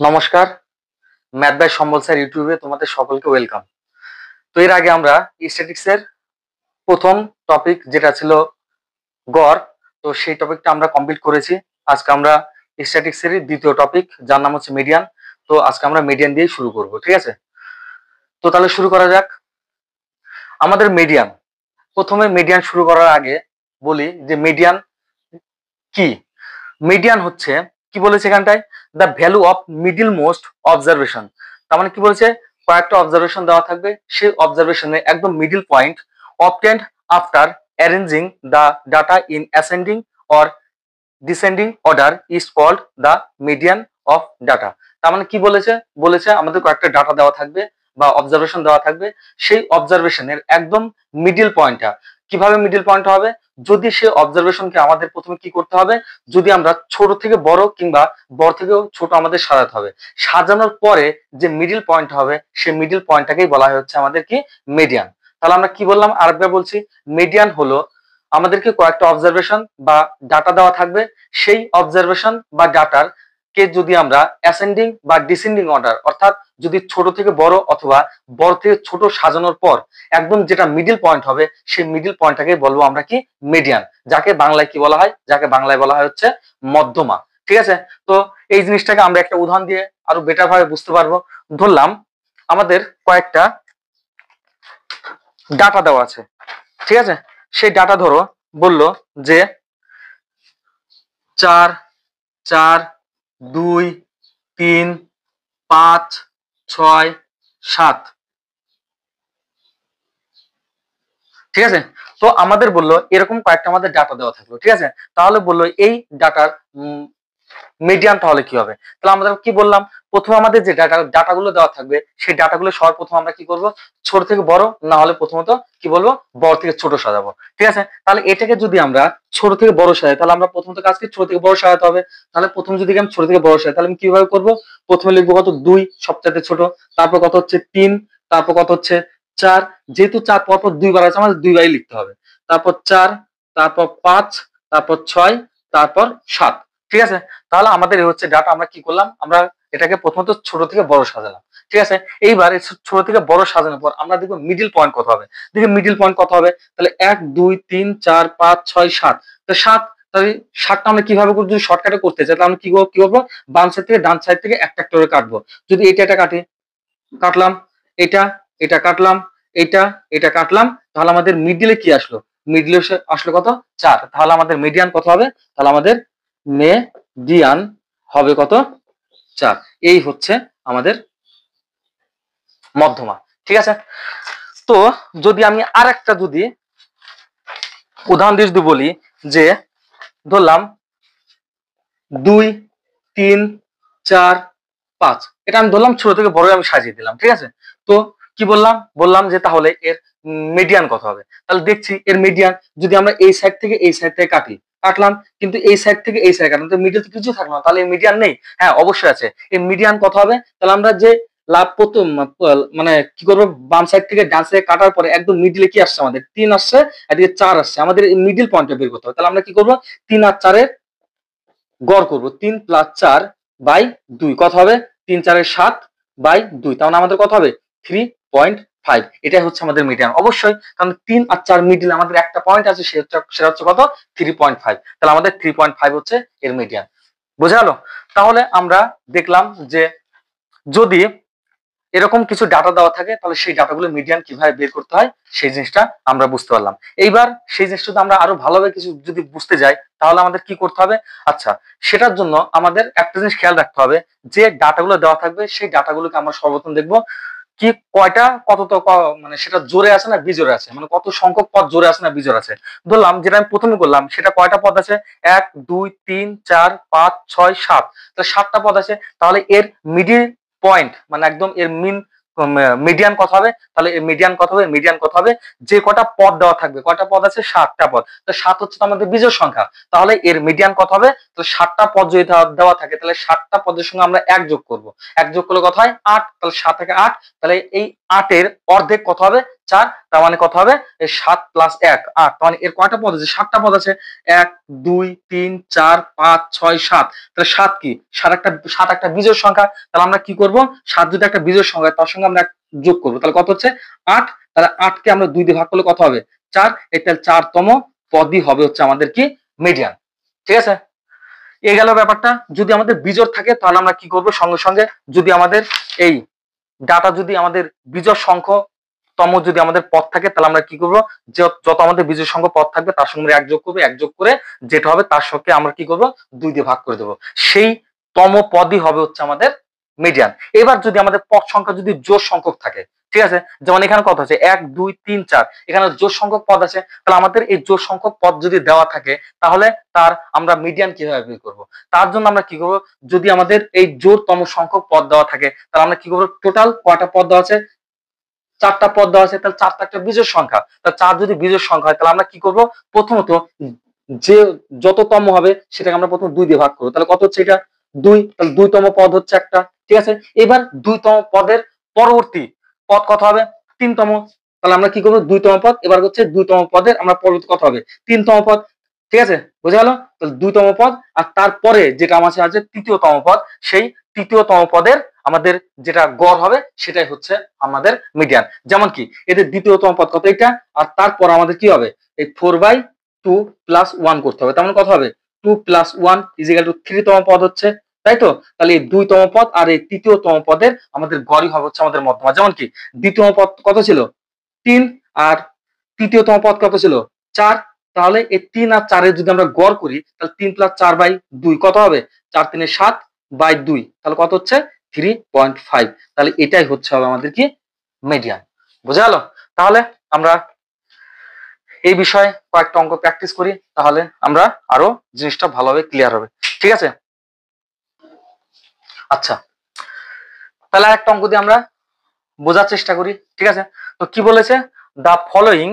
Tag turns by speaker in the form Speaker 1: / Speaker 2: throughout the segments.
Speaker 1: নমস্কার, math by সম্বল sir ইউটিউবে তোমাদের সকলকে ওয়েলকাম। তো এর আগে আমরা স্ট্যাটিক্সের প্রথম টপিক যেটা ছিল গড়, তো সেই টপিকটা আমরা কমপ্লিট করেছি। আজকে আমরা স্ট্যাটিক্সের দ্বিতীয় টপিক যার নাম হচ্ছে মিডিয়ান। তো আজকে আমরা মিডিয়ান দিয়ে শুরু করব, ঠিক আছে? তো তাহলে শুরু করা যাক। আমাদের মিডিয়ান, প্রথমে মিডিয়ান শুরু করার আগে বলি যে মিডিয়ান কি। মিডিয়ান হচ্ছে কি বলেছে এখানটায়, the value of middle most observation. তার মানে কি বলেছে, কয়েকটা অবজারভেশন দেওয়া থাকবে, সেই অবজারভেশনে একদম middle point obtained after arranging the data in ascending or descending order is called the median of data. তার মানে কি বলেছে, বলেছে আমাদের কয়েকটা ডাটা দেওয়া থাকবে বা অবজারভেশন দেওয়া থাকবে, সেই অবজারভেশনের একদম মিডিল পয়েন্টটা, কিভাবে মিডিল পয়েন্ট হবে, যদি সে অবজারভেশনকে আমাদের প্রথমে কি করতে হবে, যদি আমরা ছোট থেকে বড় কিংবা বড় থেকেও ছোট আমাদের সাজাতে হবে, সাজানোর পরে যে মিডিল পয়েন্ট হবে সেই মিডিল পয়েন্টটাকেই বলা হচ্ছে আমাদের কি মিডিয়ান। তাহলে আমরা কি বললাম, আরেকবার বলছি, মিডিয়ান হলো আমাদেরকে কয়েকটা অবজারভেশন বা ডাটা দেওয়া থাকবে, সেই অবজারভেশন বা ডাটার কে যদি আমরা অ্যাসেন্ডিং বা ডিসেন্ডিং অর্ডার, অর্থাৎ যদি ছোট থেকে বড় অথবা বড় থেকে ছোট সাজানোর পর একদম যেটা মিডিল পয়েন্ট হবে, সেই মিডিল পয়েন্টটাকে বলবো আমরা কি মিডিয়ান, যাকে বাংলায় কি বলা হয়, যাকে বাংলায় বলা হয় হচ্ছে মধ্যমা। ঠিক আছে? তো এই জিনিসটাকে আমরা একটা উদাহরণ দিয়ে আরো বেটার ভাবে বুঝতে পারবো। ধরলাম আমাদের কয়েকটা ডাটা দেওয়া আছে, ঠিক আছে? সেই ডাটা ধরো বললো যে 4, 4, 2, 3, 5, 6, 7, ঠিক আছে? তো আমাদের বললো এরকম কয়েকটা আমাদের ডাটা দেওয়া থাকলো, ঠিক আছে? তাহলে বললো এই ডাটার মিডিয়ান তাহলে কি হবে। তাহলে আমরা কি বললাম, প্রথমে আমাদের যে ডাটাগুলো দেওয়া থাকবে, সেই ডাটাগুলো সবার প্রথম আমরা কি করব, ছোট থেকে বড়, না হলে প্রথমত কি বলবো, বড় থেকে ছোট সাজাবো, ঠিক আছে? তাহলে এটাকে যদি আমরা ছোট থেকে বড় সাজাই, তাহলে আমরা প্রথমত কাজ কি, ছোট থেকে বড় সাজাতে হবে। তাহলে প্রথম যদি আমি ছোট থেকে বড় সাজাই, তাহলে আমি কিভাবে করব, প্রথমে লিখবো কত, 2 সবচেয়ে ছোট, তারপর কত হচ্ছে 3, তারপর কত হচ্ছে 4, যেহেতু 4 পরপর 2 বার আছে আমাদের 2 বারই লিখতে হবে, তারপর 4, তারপর 5, তারপর 6, তারপর 7, ঠিক আছে? তাহলে আমাদের হচ্ছে ডাটা, আমরা কি করলাম, আমরা এটাকে প্রথমত ছোট থেকে বড় সাজালাম, ঠিক আছে? এইবার ছোট থেকে বড় সাজানোর পর আমরা দেখবো মিডিল পয়েন্ট কত হবে। দেখি মিডিল পয়েন্ট কত হবে, তাহলে 1, 2, 3, 4, 5, 6, 7, তো 7, তাহলে 7টা আমরা কিভাবে করবো, যদি শর্টকাটে করতে চাই তাহলে আমরা কি করবো, বাম সাইড থেকে ডান সাইড থেকে একটা একটা করে কাটবো। যদি এটা কাটি, কাটলাম, এটা এটা কাটলাম, এটা এটা কাটলাম, তাহলে আমাদের মিডিলে কি আসলো, মিডিলে আসলো কত, 4। তাহলে আমাদের মিডিয়ান কত হবে, তাহলে আমাদের মিডিয়ান হবে কত, 4। এই হচ্ছে আমাদের মধ্যমা, ঠিক আছে? তো যদি আমি আর একটা যদি উদাহরণ দিয়ে যদি বলি যে ধরলাম 2, 3, 4, 5, এটা আমি ধরলাম ছোট থেকে বড় আমি সাজিয়ে দিলাম, ঠিক আছে? তো কি বললাম, বললাম যে তাহলে এর মিডিয়ান কত হবে। তাহলে দেখছি এর মিডিয়ান, যদি আমরা এই সাইড থেকে এই সাইড থেকে কাটি, কাটলাম, কিন্তু এই সাইড থেকে এই সাইড কাটলাম, তো মিডিল তো কিছু থাকলো না, তাহলে এই মিডিয়ান নেই। হ্যাঁ, অবশ্যই আছে। এই মিডিয়ান কত হবে, তাহলে আমরা যে লাভ প্রথম মানে কি করবো, বাম সাইড থেকে ডান সাইড কাটার পরে একদম মিডিলে কি আসছে, আমাদের 3 আসছে, এদিকে 4 আসছে, আমাদের এই মিডিল পয়েন্টটা বের করতে হবে। তাহলে আমরা কি করবো, 3 আর 4 গড় করবো, 3 + 4 বাই 2 কত হবে, 3 4 7 বাই 2, তাহলে আমাদের কত হবে, 3.5। এটাই হচ্ছে আমাদের মিডিয়ান, অবশ্যই, কারণ 3 আর 4 মিডিল আমাদের একটা পয়েন্ট আছে, সেটা হচ্ছে কত, 3.5। তাহলে আমাদের 3.5 হচ্ছে এর মিডিয়ান। বোঝা গেল? তাহলে আমরা দেখলাম যে যদি এরকম কিছু ডাটা দেওয়া থাকে, তাহলে সেই ডাটাগুলো মিডিয়ান কিভাবে বের করতে হয় সেই জিনিসটা আমরা বুঝতে পারলাম। এইবার সেই জিনিসটা যদি আমরা আরো ভালোভাবে কিছু যদি বুঝতে যাই, তাহলে আমাদের কি করতে হবে, আচ্ছা, সেটার জন্য আমাদের একটা জিনিস খেয়াল রাখতে হবে, যে ডাটাগুলো দেওয়া থাকবে সেই ডাটাগুলোকে আমরা সর্বপ্রথম দেখবো কি কয়টা কত মানে সেটা জোরে আছে না বিজোরে আছে, মানে কত সংখ্যক পদ জোরে আছে না বিজোরে আছে। ধরলাম যেটা আমি প্রথমে করলাম, সেটা কয়টা পদ আছে, 1, 2, 3, 4, 5, 6, 7, তাহলে 7টা পদ আছে। তাহলে এর মিডিল পয়েন্ট মানে একদম এর মিডিয়ান কত হবে, তাহলে এর মিডিয়ান কত হবে, মিডিয়ান কত হবে, যে কটা পদ দেওয়া থাকবে, কয়টা পদ আছে, 7টা পদ, তো 7 হচ্ছে তো আমাদের বিজোড় সংখ্যা, তাহলে এর মিডিয়ান কত হবে, তো 7টা পদ যদি দেওয়া থাকে, তাহলে 7টা পদের সঙ্গে আমরা 1 যোগ করব, 1 যোগ করলে কত হয়, 8, তাহলে 7 থেকে 8, তাহলে এই 8 এর অর্ধেক কত হবে, 4, তার মানে কত হবে এই 7 প্লাস 1 8, তার মানে এর কয়টা পদ আছে 7টা পদ আছে 1 2 3 4 5 6 7, তাহলে 7 কি 7 একটা বিজোড় সংখ্যা, তাহলে আমরা কি করব 7 যদি একটা বিজোড় সংখ্যা তার সঙ্গে আমরা যোগ করব, তাহলে কত হচ্ছে 8, তাহলে 8 কে আমরা 2 দিয়ে ভাগ করলে কত হবে 4, এই তাহলে 4তম পদই হবে হচ্ছে আমাদের কি মিডিয়ান। ঠিক আছে, এই গেল ব্যাপারটা। যদি আমাদের বিজোড় থাকে তাহলে আমরা কি করব সঙ্গে সঙ্গে, যদি আমাদের এই ডাটা যদি আমাদের বিজোড় সংখ্যতম যদি আমাদের পদ থাকে তাহলে আমরা কি করব যত আমাদের বিজোড় সংখ্যক পদ থাকবে তার সঙ্গে 1 যোগ করব, 1 যোগ করে যেটা হবে তার সঙ্গে আমরা কি করব 2 দিয়ে ভাগ করে দেব, সেই তম পদই হবে হচ্ছে আমাদের মিডিয়ান। এবার যদি আমাদের পদ সংখ্যা যদি জোড় সংখ্যক থাকে, ঠিক আছে, যেমন এখানে কত আছে 1 2 3 4, এখানে জোড় সংখ্যক পদ আছে, তাহলে আমাদের এই জোড় সংখ্যক পদ যদি দেওয়া থাকে তাহলে তার আমরা মিডিয়ান কিভাবে বের করব, তার জন্য আমরা কি করব যদি আমাদের এই জোড়তম সংখ্যক পদ দেওয়া থাকে তাহলে আমরা কি করব টোটাল কয়টা পদ দেওয়া আছে 4টা পদ দেওয়া আছে, তাহলে 4টা একটা বিজোড় সংখ্যা, তাহলে 4 যদি বিজোড় সংখ্যা হয় তাহলে আমরা কি করব প্রথমত যে যততম হবে সেটাকে আমরা প্রথম 2 দিয়ে ভাগ করব, তাহলে কত হচ্ছে এটা 2, তাহলে 2তম পদ হচ্ছে একটা। ঠিক আছে, এবার 2তম পদের পরবর্তী পদ কত হবে 3তম, তাহলে আমরা কি করব 2তম পদ এবার হচ্ছে 2তম পদের আমরা পরবর্তী কত হবে 3তম পদ। ঠিক আছে, বোঝা গেল, তাহলে 2তম পদ আর তারপরে যেটা আমাদের আছে 3য়তম পদ, সেই 3য়তম পদের আমাদের যেটা গড় হবে সেটাই হচ্ছে আমাদের মিডিয়ান। যেমন কি এদের 2য়তম পদ কত এটা, আর তারপর আমাদের কি হবে এই 4/2 প্লাস 1 করতে হবে, তার মানে কত হবে 2 প্লাস 1 ইজিক্যাল টু 3তম পদ হচ্ছে, তাই তো। তাহলে এই 2তম পদ আর এই 3য়তম পদের আমাদের গড়ই হবে হচ্ছে আমাদের মধ্যমা। যেমন কি 2য় পদ কত ছিল 3 আর 3য়তম পদ কত ছিল 4, তাহলে এই 3 আর 4 এর যদি আমরা গড় করি তাহলে 3 প্লাস 4/2 কত হবে 4 3 7/2, তাহলে কত হচ্ছে 3.5, তাহলে এটাই হচ্ছে হবে আমাদের কি মিডিয়ান। বুঝা গেল, তাহলে আমরা এই বিষয়ে কয়েকটা অঙ্ক প্র্যাকটিস করি তাহলে আমরা আরো জিনিসটা ভালোভাবে ক্লিয়ার হবে। ঠিক আছে, আচ্ছা তাহলে একটা অঙ্ক দিয়ে আমরা বোঝার চেষ্টা করি। ঠিক আছে, তো কি বলেছে the following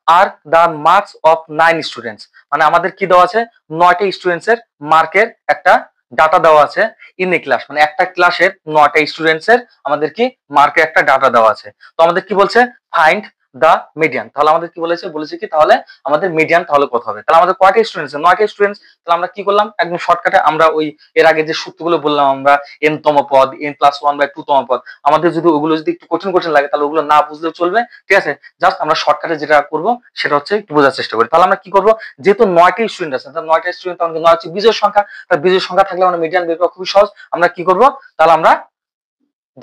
Speaker 1: are the marks of 9 students, মানে আমাদের কি দেওয়া আছে 9টা স্টুডেন্টস এর মার্কের একটা ডাটা দেওয়া আছে ইন এ ক্লাস, মানে একটা ক্লাসের 9টা স্টুডেন্টস এর আমাদের কি মার্কের একটা ডাটা দেওয়া আছে। তো আমাদের কি বলছে ফাইন্ড দা মিডিয়ান, তাহলে আমাদের কি বলেছে কি তাহলে আমাদের মিডিয়ান তাহলে কত হবে, তাহলে আমাদের কয়টা স্টুডেন্টস 9টা স্টুডেন্টস, তাহলে আমরা কি করলাম একদম শর্টকাটে আমরা ওই এর আগে যে সূত্রগুলো বললাম আমরা n তম পদ n+1/2তম পদ, আমাদের যদি ওগুলো যদি একটু কঠিন কঠিন লাগে তাহলে ওগুলো না বুঝলেও চলবে। ঠিক আছে, জাস্ট আমরা শর্টকাটে যেটা করব সেটা হচ্ছে একটু বোঝার চেষ্টা করি। তাহলে আমরা কি করব যেহেতু 9টা স্টুডেন্ট আছে, তাহলে 9টা স্টুডেন্ট আমাদের 9 হচ্ছে বিজোড় সংখ্যা, তাহলে বিজোড় সংখ্যা থাকলে আমরা মিডিয়ান বের করা খুবই সহজ। আমরা কি করব তাহলে আমরা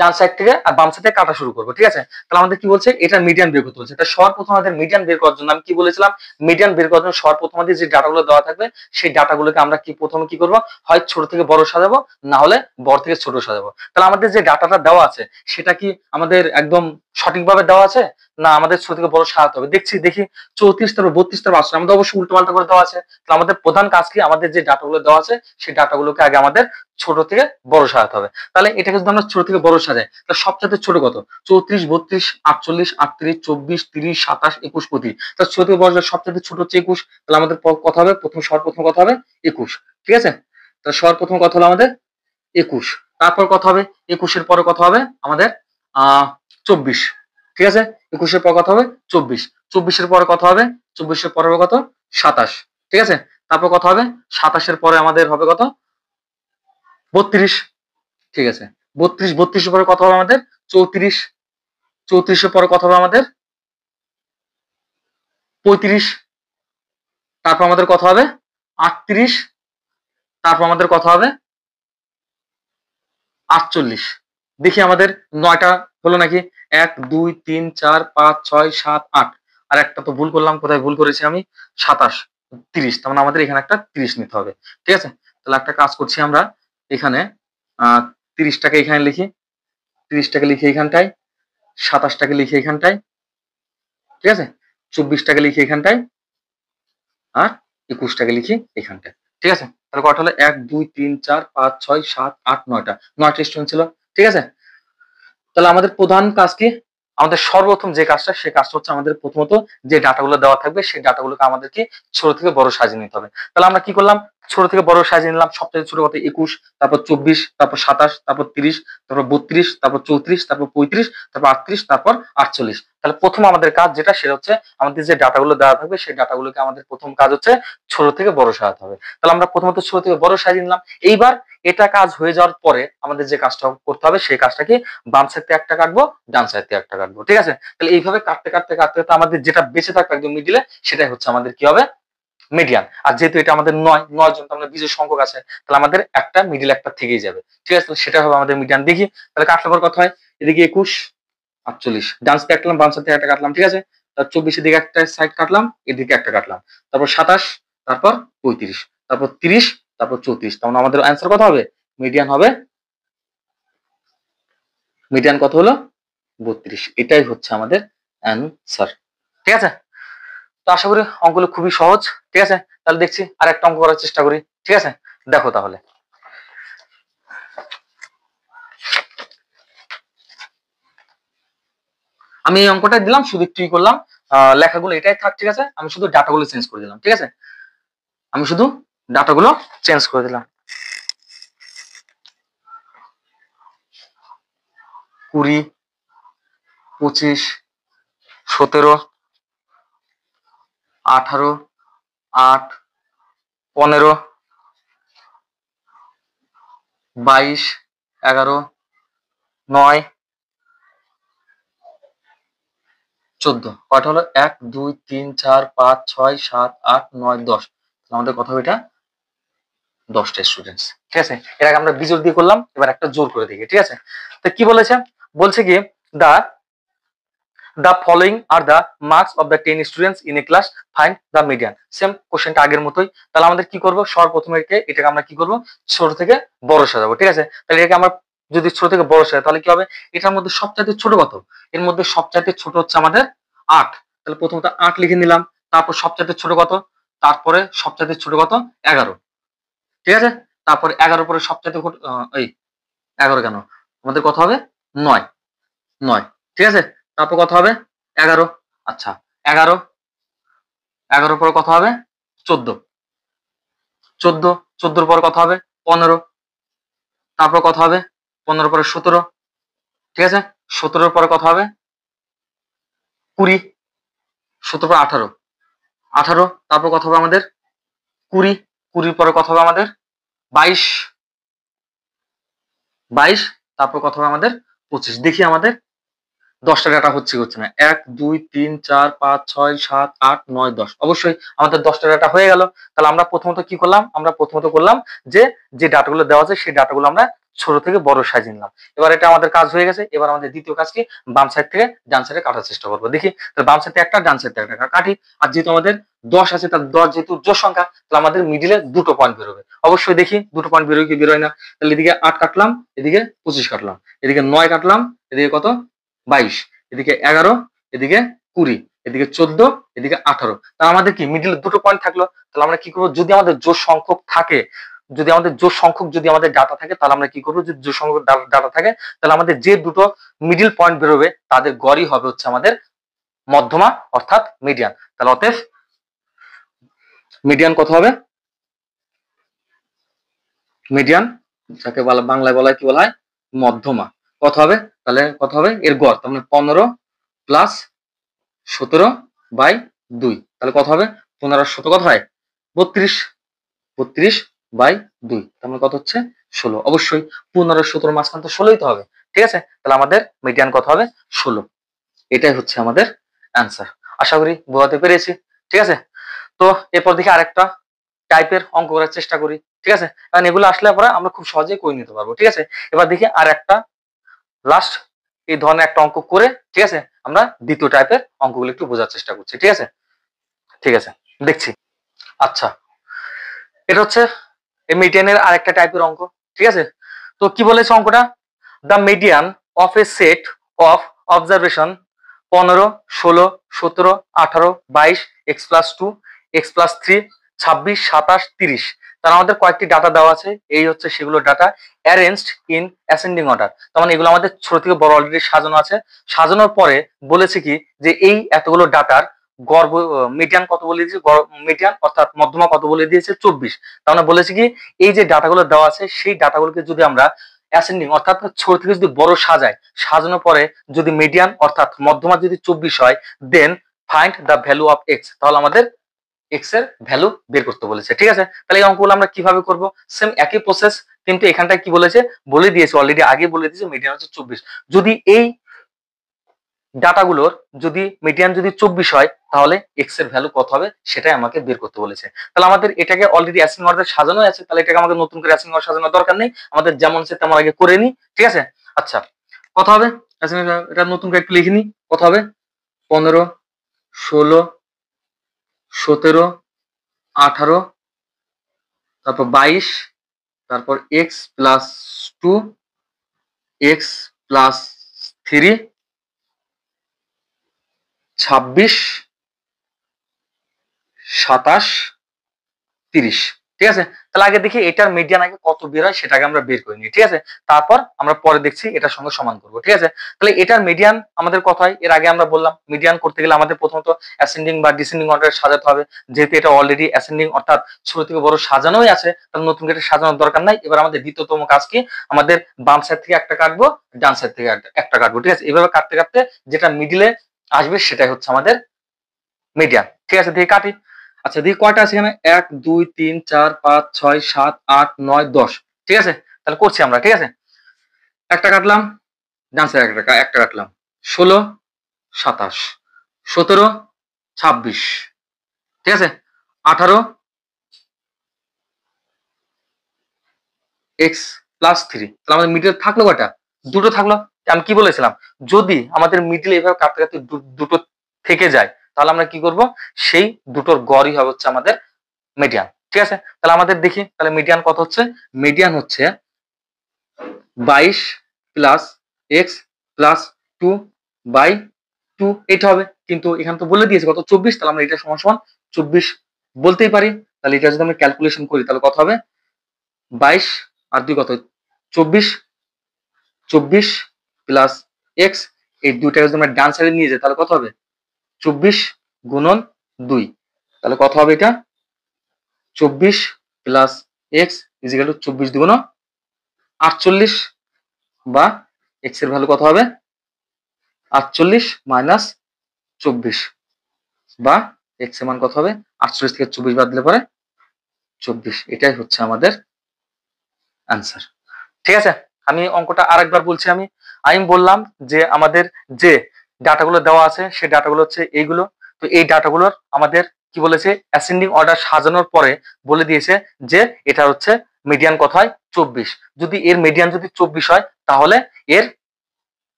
Speaker 1: ডান সাইড থেকে আর বাম সাইড থেকে কাটা শুরু করবো। ঠিক আছে, তাহলে আমাদের কি বলছে এটা মিডিয়ান বের করতে বলছে, এটা সর্বপ্রথম আমাদের মিডিয়ান বের করার জন্য আমি কি বলেছিলাম মিডিয়ান বের করার জন্য সর্বপ্রথম আমাদের যে ডাটাগুলো দেওয়া থাকবে সেই ডাটাগুলোকে আমরা কি প্রথমে কি করব হয় ছোট থেকে বড় সাজাবো না হলে বড় থেকে ছোট সাজাবো। তাহলে আমাদের যে ডাটাটা দেওয়া আছে সেটা কি আমাদের একদম সঠিকভাবে দেওয়া আছে না আমাদের ছোট থেকে বড় সাজাতে হবে, দেখি 34 তারপর 32 তারপর 68, আমাদের অবশ্যই উল্টো পাল্টা করে দেওয়া আছে। তাহলে আমাদের প্রধান কাজ কি আমাদের যে ডাটাগুলো দেওয়া আছে সেই ডাটাগুলোকে আগে আমাদের ছোট থেকে বড় সাজাতে হবে। তাহলে এটাকে যদি আমরা ছোট থেকে বড় সাজাই তাহলে সবচেয়ে ছোট কত 34 32 48 38 24 30 27 21 25, তাহলে ছোট থেকে বড় সবচেয়ে ছোট হচ্ছে 21, তাহলে আমাদের কথা হবে সর্বপ্রথম কথা হবে 21। ঠিক আছে, তাহলে সর্বপ্রথম কথা হলো আমাদের 21, তারপর কথা হবে 21-এর পরে কথা হবে আমাদের 24। ঠিক আছে, 21-এর পর কথা হবে 24, 24-এর পরে কথা হবে 24-এর পরে কত 27। ঠিক আছে, তারপর কথা হবে 27-এর পরে আমাদের হবে কত 32। ঠিক আছে, 32-এর পরে কথা হবে আমাদের 34, 34-এর পরে কথা হবে আমাদের 35, তারপর আমাদের কথা হবে 38, তারপর আমাদের কথা হবে 48। দেখি আমাদের 9টা হলো নাকি 1 2 3 4 5 6 7 8, আর একটা তো ভুল করলাম, কোথায় ভুল করেছি আমি 27 30, তার মানে আমাদের এখানে একটা 30 নিতে হবে। ঠিক আছে, তাহলে একটা কাজ করছি আমরা এখানে 30টাকে এখানে লিখি, 30টাকে লিখি এখানটায়, 27টাকে লিখি এখানটায়, ঠিক আছে, 24টাকে লিখি এখানটায় আর 21টাকে লিখি এখানটায়। ঠিক আছে, তাহলে কটা হলো 1 2 3 4 5 6 7 8 9টা 9টা স্টুডেন্ট ছিল। ঠিক আছে, তাহলে আমাদের প্রধান কাজ কি আমাদের সর্বপ্রথম যে কাজটা সেই কাজটা হচ্ছে আমাদের প্রথমত যে ডাটাগুলো দেওয়া থাকবে সেই ডাটাগুলোকে আমাদেরকে ছোট থেকে বড় সাজিয়ে নিতে হবে। তাহলে আমরা কি করলাম ছোট থেকে বড় সাজিয়ে নিলাম। সবচেয়ে ছোট কত? 21, তারপর 24, তারপর 27, তারপর 30, তারপর 32, তারপর 34, তারপর 35, তারপর 38, তারপর 48। তাহলে প্রথম আমাদের কাজ যেটা, সেটা হচ্ছে আমাদের যে ডাটাগুলো দেওয়া থাকবে সেই ডাটাগুলোকে আমাদের প্রথম কাজ হচ্ছে ছোট থেকে বড় সাজাতে হবে। তাহলে আমরা প্রথমত ছোট থেকে বড় সাজিয়ে নিলাম। এইবার এটা কাজ হয়ে যাওয়ার পরে আমাদের যে কাজটা করতে হবে সেই কাজটা কি, বাম সাইড থেকে একটা কাটবো, ডান সাইড থেকে একটা কাটবো। ঠিক আছে? তাহলে এইভাবে কাটতে কাটতে কাটতে কাটতে আমাদের যেটা বেঁচে থাকবে একদম মিডিলে, সেটাই হচ্ছে আমাদের কি হবে, মিডিয়ান। আর যেহেতু এটা আমাদের 9 জন, আমরা বিজোড় সংখ্যক আছে, তাহলে আমাদের একটা মিডিল একটা থেকেই যাবে। ঠিক আছে? সেটা হবে আমাদের মিডিয়ান। দেখি তাহলে কাটলে পর কত হয়। এদিকে 21, 48, ডান সাইড কাটলাম, বাম সাইড থেকে একটা কাটলাম। ঠিক আছে? তার 24 দিকে একটা সাইড কাটলাম, এদিকে একটা কাটলাম, তারপর 27, তারপর 35, তারপর 30, তারপর 34। তাহলে আমাদের অ্যান্সার কত হবে, মিডিয়ান হবে, মিডিয়ান কত হলো, 32। এটাই হচ্ছে আমাদের অ্যান্সার। ঠিক আছে? তো আশা করি অঙ্কগুলো খুবই সহজ। ঠিক আছে? তাহলে দেখছি আর একটা অঙ্ক করার চেষ্টা করি। ঠিক আছে? দেখো তাহলে আমি এই অঙ্কটা দিলাম, শুধু একটু করলাম, লেখাগুলো এটাই থাক। ঠিক আছে? আমি শুধু ডাটাগুলো চেঞ্জ করে দিলাম। ঠিক আছে? আমি শুধু ডাটাগুলো চেঞ্জ করে দিলাম। 20, 25, 17, 18, 8, 15, 22, 11, 9, 14। কয়টা হলো, 1, 2, 3, 4, 5, 6, 7, 8, 9, 10। আমাদের কথা হবে এটা 10টা স্টুডেন্টস। ঠিক আছে? এর আগে আমরা বিজোড় দিয়ে করলাম, এবার একটা জোর করে দেখি। ঠিক আছে? তো কি বলেছে, বলছে কি, the following are the marks of the 10 students in a class, find the median। Same কোশ্চেনটা আগের মতোই। তাহলে আমাদের কি করব, সর্বপ্রথমে এটাকে আমরা কি করব, ছোট থেকে বড় সাজাবো। ঠিক আছে? তাহলে এটাকে আমরা যদি ছোট থেকে বড় সাজাই তাহলে কি হবে, এটার মধ্যে সবচাইতে ছোট কত, এর মধ্যে সবচাইতে ছোট হচ্ছে আমাদের 8। তাহলে প্রথমত 8 লিখে নিলাম, তারপর সবচাইতে ছোট কত, তারপরে সবচাইতে ছোট কত, 11। ঠিক আছে? তারপর 11 পরে সবচাইতে এই 11 কেন, আমাদের কত হবে, 9, 9। ঠিক আছে? তারপর কত হবে, 11। আচ্ছা, 11, 11 পরে কত হবে, 14, 14, 14 পরে কত হবে, 15। তারপর কত হবে, 15 পরে 17। ঠিক আছে? 17 পরে কত হবে, 20, 17 পরে 18, 18। তারপর কত হবে আমাদের 20, 20 পরে কত হবে আমাদের 22, 22। তারপর কত হবে আমাদের 25। দেখি আমাদের 10টা ডাটা হচ্ছে না। 1, 2, 3, 4, 5, 6, 7, 8, 9, 10। অবশ্যই আমাদের 10টা ডাটা হয়ে গেল। তাহলে আমরা প্রথমত কি করলাম, আমরা প্রথমত করলাম যে যে ডাটাগুলো দেওয়া আছে সেই ডাটাগুলো আমরা ছোট থেকে বড় সাজিয়ে নিলাম। এবার এটা আমাদের কাজ হয়ে গেছে। এবার আমাদের দ্বিতীয় কাজ কি, বাম সাইড থেকে ডান সাইডে কাটার চেষ্টা করবো। দেখি তাহলে বাম সাইড থেকে একটা, ডান সাইড থেকে একটা কাটি। আর যেহেতু আমাদের 10 আছে, তার 10 যেহেতু জোড় সংখ্যা, তাহলে আমাদের মিডিলে দুটো পয়েন্ট বেরোবে। অবশ্যই দেখি দুটো পয়েন্ট বেরোয় কি বেরোয় না। তাহলে এদিকে 8 কাটলাম, এদিকে 25 কাটলাম, এদিকে 9 কাটলাম, এদিকে কত, 22, এদিকে 11, এদিকে 20, এদিকে 14, এদিকে 18। তাহলে আমাদের কি মিডিলে দুটো পয়েন্ট থাকলো। তাহলে আমরা কি করবো, যদি আমাদের জোড় সংখ্যক থাকে, যদি আমাদের জোড় সংখ্যক যদি আমাদের ডাটা থাকে, তাহলে আমরা কি করবো, যদি জোড় সংখ্যক ডাটা থাকে তাহলে আমাদের যে দুটো মিডিল পয়েন্ট বেরোবে তাদের গড়ই হবে হচ্ছে আমাদের মধ্যমা, অর্থাৎ মিডিয়ান। তাহলে অতএব মিডিয়ান কত হবে, মিডিয়ান যাকে বাংলায় বলা হয় কি বলা হয়, মধ্যমা। কত হবে, তাহলে কত হবে এর গড়, তার মানে 15 প্লাস 17/2। তাহলে কত হবে, 15 আর 17 কত হয়, 32, 32/2। তার মানে কত হচ্ছে, 16। অবশ্যই 15 আর 17 মাঝখান তো 16ই তো হবে। ঠিক আছে? তাহলে আমাদের মিডিয়ান কত হবে, 16। এটাই হচ্ছে আমাদের অ্যান্সার। আশা করি বোঝাতে পেরেছি। ঠিক আছে? তো এরপর দেখি আরেকটা টাইপের অঙ্ক করার চেষ্টা করি। ঠিক আছে? কারণ এগুলো আসলে পরে আমরা খুব সহজেই করে নিতে পারবো। ঠিক আছে? এবার দেখি আর একটা লাস্ট এই ধরনের একটা অঙ্ক করে, ঠিক আছে, আমরা দ্বিতীয় টাইপের অঙ্কগুলো একটু বোঝার চেষ্টা করছি। ঠিক আছে? ঠিক আছে, দেখছি। আচ্ছা, এটা হচ্ছে এই মিডিয়ানের আরেকটা টাইপের অঙ্ক। ঠিক আছে? তো কি বলেছে অঙ্কটা, the median of A set of observation 15, 16, 17, 18, 22, x+2, x+3, 26, 27, 30। তার আমাদের কয়েকটি ডাটা দেওয়া আছে, এই হচ্ছে সেগুলো data, arranged in ascending order. তার মানে এগুলো আমাদের ছোট থেকে বড় অলরেডি সাজানো আছে। সাজানোর পরে বলেছে কি যে এই এতগুলো ডাটার গড় মিডিয়ান কত বলে দিয়েছে, মিডিয়ান অর্থাৎ মধ্যমা কত বলে দিয়েছে 24। তার মানে বলেছে কি এই যে ডাটাগুলো দেওয়া আছে সেই ডাটাগুলোকে যদি আমরা অ্যাসেন্ডিং অর্থাৎ ছোট থেকে যদি বড় সাজানোর পরে যদি মিডিয়ান অর্থাৎ মধ্যমা যদি 24 হয়, then find the value of x, তাহলে আমাদের এক্স এর ভ্যালু বের করতে বলেছে। ঠিক আছে, তাহলে এই অঙ্কগুলো আমরা কিভাবে করব, সেম একই প্রসেস, কিন্তু এখানটায় কি বলেছে বলে দিয়েছে, অলরেডি আগে বলে দিয়েছে মিডিয়ান হচ্ছে 24। যদি এই ডাটাগুলোর যদি মিডিয়ান যদি 24 হয় তাহলে এক্স এর ভ্যালু কত হবে সেটাই আমাকে বের করতে বলেছে। তাহলে আমাদের এটাকে অলরেডি অ্যাসাইন অর্ডার সাজানো আছে, তাহলে এটাকে আমাদের নতুন করে অ্যাসাইন অর্ডার সাজানোর দরকার নেই, আমাদের যেমন সে তেমন আগে করে নি। ঠিক আছে, আচ্ছা কত হবে এটা নতুন করে একটু লিখে নি, কত হবে 15, 16, 17, 18, তারপর 22, তারপর এক্স প্লাস 2, এক্স প্লাস 3, 26, 27, 30। ঠিক আছে, তাহলে আগে দেখি এটার মিডিয়ান আগে কত বের হয় সেটাকে আমরা বের করে নিই। ঠিক আছে, তারপর আমরা পরে দেখছি এটার সঙ্গে সমান করবো। ঠিক আছে, তাহলে এটার মিডিয়ান আমাদের কত হয়, এর আগে আমরা বললাম মিডিয়ান করতে গেলে আমাদের প্রথমত অ্যাসেন্ডিং বা ডিসেন্ডিং অর্ডারে সাজাতে হবে, যেহেতু এটা অলরেডি অ্যাসেন্ডিং অর্থাৎ ছোট থেকে বড় সাজানোই আছে, তাহলে নতুন করে সাজানোর দরকার নাই। এবার আমাদের দ্বিতীয়তম কাজ কি, আমাদের বাম সাইড থেকে একটা কাটবো, ডান সাইড থেকে একটা কাটবো। ঠিক আছে, এভাবে কাটতে কাটতে যেটা মিডিলে আসবে সেটাই হচ্ছে আমাদের মিডিয়ান। ঠিক আছে, দিয়ে কাটি। আচ্ছা দিয়ে কয়টা আছে এখানে, 1 2 3 4 5 6 7 8 9 10। ঠিক আছে, তাহলে করছি আমরা। ঠিক আছে, একটা কাটলাম, ডান সাইড একটা কাটলাম, 16, 27, 17, 26। ঠিক আছে, 18, এক্স প্লাস 3। তাহলে আমাদের মিডিল থাকলো কয়টা, দুটো থাকলো। আমি কি বলেছিলাম, যদি আমাদের মিডিল এভাবে কাটতে কাটতে দুটো থেকে যায় তাহলে আমরা কি করব, সেই দুটোর গড়ই হবে হচ্ছে আমাদের মিডিয়ান। ঠিক আছে, তাহলে আমাদের দেখি তাহলে মিডিয়ান কত হচ্ছে, মিডিয়ান হচ্ছে 22 প্লাস এক্স প্লাস 2/2 এটা হবে, কিন্তু এখানে তো বলে দিয়েছে কত 24, তাহলে আমরা এটা সমান সমান 24 বলতেই পারি। তাহলে এটা যদি আমরা ক্যালকুলেশন করি তাহলে কত হবে, 22 আর 2 কত 24, 24 প্লাস এক্স, এই দুইটাকে যদি আমরা ডান সাইডে নিয়ে যাই তাহলে কত হবে 24 গুণন 2, তাহলে কত হবে এটা 24 প্লাস এক্স ইজিক্যাল টু 24 দুগুণ 48, বা এক্স এর ভ্যালু কত হবে 48 মাইনাস 24, বা এক্স এর মান কত হবে 48 থেকে 24 বাদ দিলে পরে 24। এটাই হচ্ছে আমাদের অ্যান্সার। ঠিক আছে, আমি অঙ্কটা আরেকবার বলছি। আমি বললাম যে আমাদের যে ডাটাগুলো দেওয়া আছে সেই ডাটাগুলো হচ্ছে এইগুলো। তো এই ডাটাগুলোর আমাদের কি বলেছে, অ্যাসেন্ডিং অর্ডার সাজানোর পরে বলে দিয়েছে যে এটা হচ্ছে মিডিয়ান কত হয় 24। যদি এর মিডিয়ান যদি 24 হয় তাহলে এর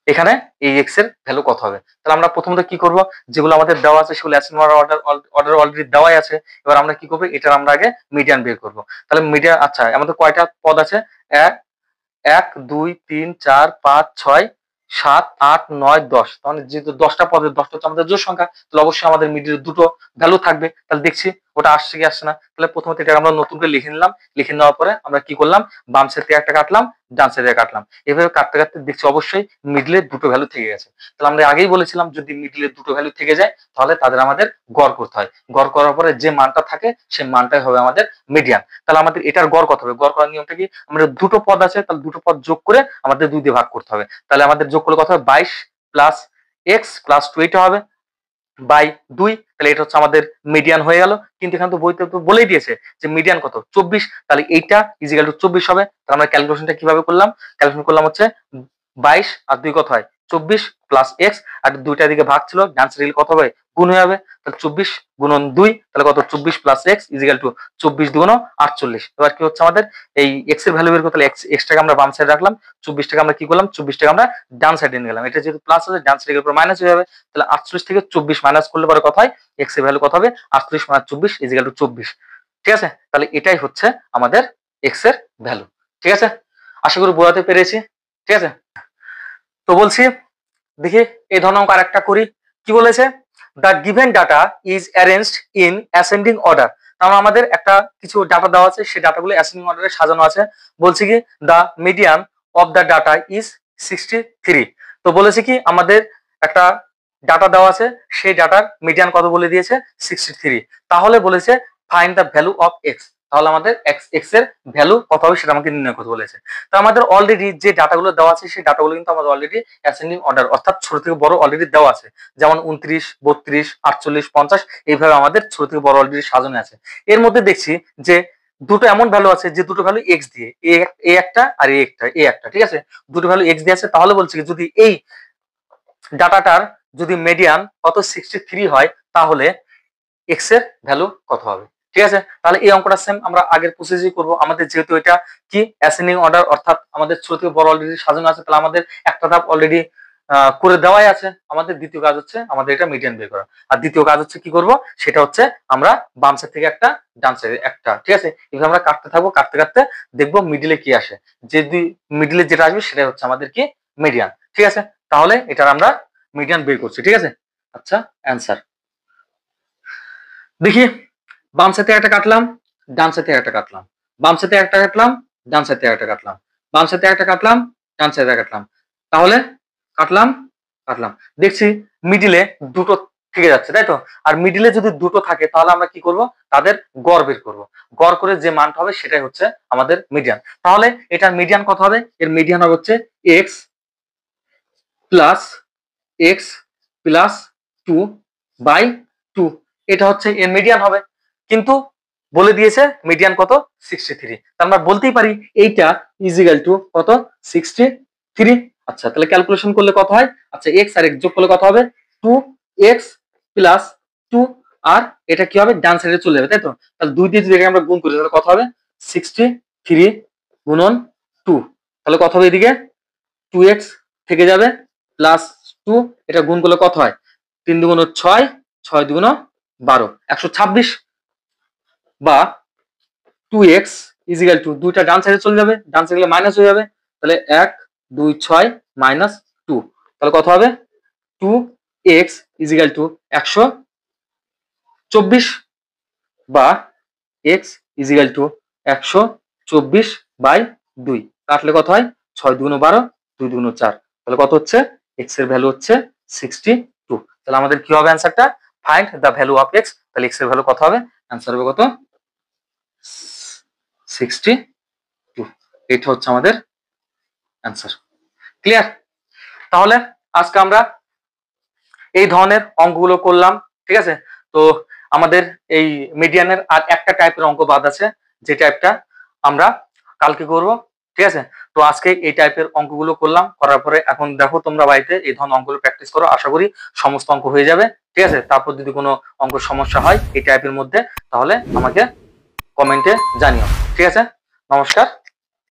Speaker 1: এখানে এই এক্স এর ভ্যালু কত হবে। তাহলে আমরা প্রথমত কি করব, যেগুলো আমাদের দেওয়া আছে সেগুলো অ্যাসেন্ডিং অর্ডার অলরেডি দেওয়াই আছে। এবার আমরা কি করব, এটার আমরা আগে মিডিয়ান বের করব। তাহলে মিডিয়ান, আচ্ছা আমাদের কয়টা পদ আছে, 1 2 3 4 5 6 7 8 9 10। তাহলে যেহেতু 10টা পদের 10টা হচ্ছে আমাদের জোড় সংখ্যা, তাহলে অবশ্যই আমাদের মিডিলে দুটো ভ্যালু থাকবে। তাহলে দেখছি ওটা আসছে কি আসছে না। তাহলে প্রথমত এটা আমরা নতুন করে লিখে নিলাম, লিখে নেওয়ার পরে আমরা কি করলাম, বাম সাইড থেকে একটা কাটলাম, ডান সাইডে কাটলাম, এভাবে কাটতে কাটতে দেখছি অবশ্যই মিডলে দুটো ভ্যালু থেকে গেছে। তাহলে আমরা আগেই বলেছিলাম যদি মিডলে দুটো ভ্যালু থেকে যায় তাহলে তাদের আমাদের গড় করতে হয়, গড় করার পরে যে মানটা থাকে সেই মানটাই হবে আমাদের মিডিয়ান। তাহলে আমাদের এটার গড় কত হবে, গড় করার নিয়মটা কি, আমাদের দুটো পদ আছে তাহলে দুটো পদ যোগ করে আমাদের 2 দিয়ে ভাগ করতে হবে। তাহলে আমাদের যোগ করলে কত হবে 22 প্লাস এক্স প্লাস 2 এটা হবে বাই 2। তাহলে এটা হচ্ছে আমাদের মিডিয়ান হয়ে গেল। কিন্তু এখানে তো বইতে তো বলেই দিয়েছে যে মিডিয়ান কত 24, তাহলে এইটা ইজিক্যাল টু 24 হবে। তাহলে আমরা ক্যালকুলেশনটা কিভাবে করলাম, ক্যালকুলেশন করলাম হচ্ছে 22 আর 2 কত হয় 24 প্লাস এক্স, আর দুইটা দিকে ভাগ ছিল ডান সাইডে কত হবে গুণ হয়ে যাবে। তাহলে 24 গুণন 2 তাহলে কত 24 প্লাস এক্স ইজিক্যাল টু 24 দুগুণ 48। এবার কি হচ্ছে আমাদের এই এক্স এর ভ্যালু বের করতে, তাহলে এক্স টাকে আমরা বাম সাইডে রাখলাম, 24 টাকে আমরা কি করলাম 24 টাকে আমরা ডান সাইডে নিয়ে গেলাম। এটা যেহেতু প্লাস আছে ডান সাইডের উপর মাইনাস হয়ে যাবে। তাহলে 48 থেকে 24 মাইনাস করলে পরে কত হয়, এক্স এর ভ্যালু কত হবে 48 মাইনাস 24 ইজিক্যাল টু 24। ঠিক আছে, তাহলে এটাই হচ্ছে আমাদের এক্স এর ভ্যালু। ঠিক আছে, আশা করি বোঝাতে পেরেছি। ঠিক আছে, তো বলছি দেখি এই ধরনের অঙ্ক আরেকটা করি। কি বলেছে, the given data is arranged in ascending order. তাহলে আমাদের একটা কিছু ডাটা দেওয়া আছে, সেই ডাটাগুলো অ্যাসেন্ডিং অর্ডারে সাজানো আছে। বলছি কি the median of the data is 63। তো বলেছে কি আমাদের একটা ডাটা দেওয়া আছে, সেই ডাটার মিডিয়ান কত বলে দিয়েছে 63, তাহলে বলেছে find the value of x, তাহলে আমাদের এক্স এর ভ্যালু কত হবে সেটা আমাকে নির্ণয় করতে বলেছে। তো আমাদের অলরেডি যে ডাটাগুলো দেওয়া আছে সেই ডাটাগুলো কিন্তু আমাদের অলরেডি অ্যাসেন্ডিং অর্ডার, অর্থাৎ ছোট থেকে বড় অলরেডি দেওয়া আছে, যেমন 29, 32, 48, 50 এইভাবে আমাদের ছোট থেকে বড় অলরেডি সাজানো আছে। এর মধ্যে দেখছি যে দুটো এমন ভ্যালু আছে যে দুটো ভ্যালু এক্স দিয়ে, এ একটা আর এ একটা, ঠিক আছে, দুটো ভ্যালু এক্স দিয়ে আছে। তাহলে বলছে কি যদি এই ডাটাটার যদি মিডিয়ান কত 63 হয় তাহলে এক্স এর ভ্যালু কত হবে, ঠিক আছে। তাহলে এই অঙ্কটা সেম আমরা আগের প্রসেসই করব। আমাদের যেহেতু এটা কি অ্যাসেন্ডিং অর্ডার, অর্থাৎ আমাদের ছোট থেকে বড় অলরেডি সাজানো আছে, তাহলে আমাদের একটা ধাপ অলরেডি করে দেওয়াই আছে। আমাদের দ্বিতীয় কাজ হচ্ছে আমাদের এটা মিডিয়ান বের করা, আর দ্বিতীয় কাজ হচ্ছে কি করব সেটা হচ্ছে আমরা বাম সাইড থেকে একটা ডান সাইডে একটা, ঠিক আছে, এভাবে আমরা কাটতে থাকবো, কাটতে কাটতে দেখবো মিডিলে কি আসে, যে মিডিলে যেটা আসবে সেটা হচ্ছে আমাদের কি মিডিয়ান, ঠিক আছে। তাহলে এটার আমরা মিডিয়ান বের করছি, ঠিক আছে। আচ্ছা, অ্যান্সার দেখি, বাম সাইডে একটা কাটলাম, ডান সাইডে একটা কাটলাম, বাম সাইডে একটা কাটলাম, ডান সাইডে একটা কাটলাম, বাম সাইডে একটা কাটলাম, ডান সাইডে কাটলাম, তাহলে কাটলাম কাটলাম, দেখছি মিডিলে দুটো থেকে যাচ্ছে, তাই তো। আর মিডিলে যদি দুটো থাকে তাহলে আমরা কি করব, তাদের গড় বের করব, গড় করে যে মানটা হবে সেটাই হচ্ছে আমাদের মিডিয়ান। তাহলে এটার মিডিয়ান কত হবে, এর মিডিয়ান হবে হচ্ছে এক্স প্লাস 2/2, এটা হচ্ছে এর মিডিয়ান হবে। কিন্তু বলে দিয়েছে মিডিয়ান কত 63, তার মানে বলতেই পারি এইটা ইজিক্যাল টু কত 63। আচ্ছা, তাহলে ক্যালকুলেশন করলে কত হয়, আচ্ছা এক্স আর এক্স যোগ করলে কত হবে 2x প্লাস 2, আর এটা কি হবে ডান সাইডে চলে যাবে, তাই তো। তাহলে 2 দিয়ে যদি আমরা গুণ করি তাহলে কত হবে 63 গুণন 2, তাহলে কত হবে এদিকে 2x থেকে যাবে প্লাস 2, এটা গুণ করলে কত হয় 3 দুগুণ 6, 6 দুগুণ 12, 126, বা 2x ইজিক্যাল টু দুইটা ডান সাইডে চলে যাবে, ডান সাইডে মাইনাস হয়ে যাবে, তাহলে 1 2 6 মাইনাস 2, তাহলে কত হবে 2x ইজিক্যাল টু 124, বা x ইজিক্যাল টু 124/2, কাটলে কত হয় 6 দুগুণ 12, 2 দুগুণ 4, তাহলে কত হচ্ছে x এর ভ্যালু হচ্ছে 62। তাহলে আমাদের কি হবে অ্যান্সারটা, find the value of x, তাহলে x এর ভ্যালু কত হবে, অ্যান্সার হবে কত 62, এটা হচ্ছে আমাদের অ্যান্সার। ক্লিয়ার? তাহলে আজকে আমরা এই ধরনের অঙ্কগুলো করলাম, ঠিক আছে। তো আমাদের এই মিডিয়ানের আর একটা টাইপের অঙ্ক বাদ আছে, যে টাইপটা আমরা কালকে করব, ঠিক আছে। তো আজকে এই টাইপের অঙ্কগুলো করলাম, করার পরে এখন দেখো তোমরা বাড়িতে এই ধরনের অঙ্কগুলো প্র্যাকটিস করো, আশা করি সমস্ত অঙ্ক হয়ে যাবে, ঠিক আছে। তারপর যদি কোনো অঙ্ক সমস্যা হয় এই টাইপের মধ্যে তাহলে আমাকে কমেন্টে জানিও, ঠিক আছে। নমস্কার।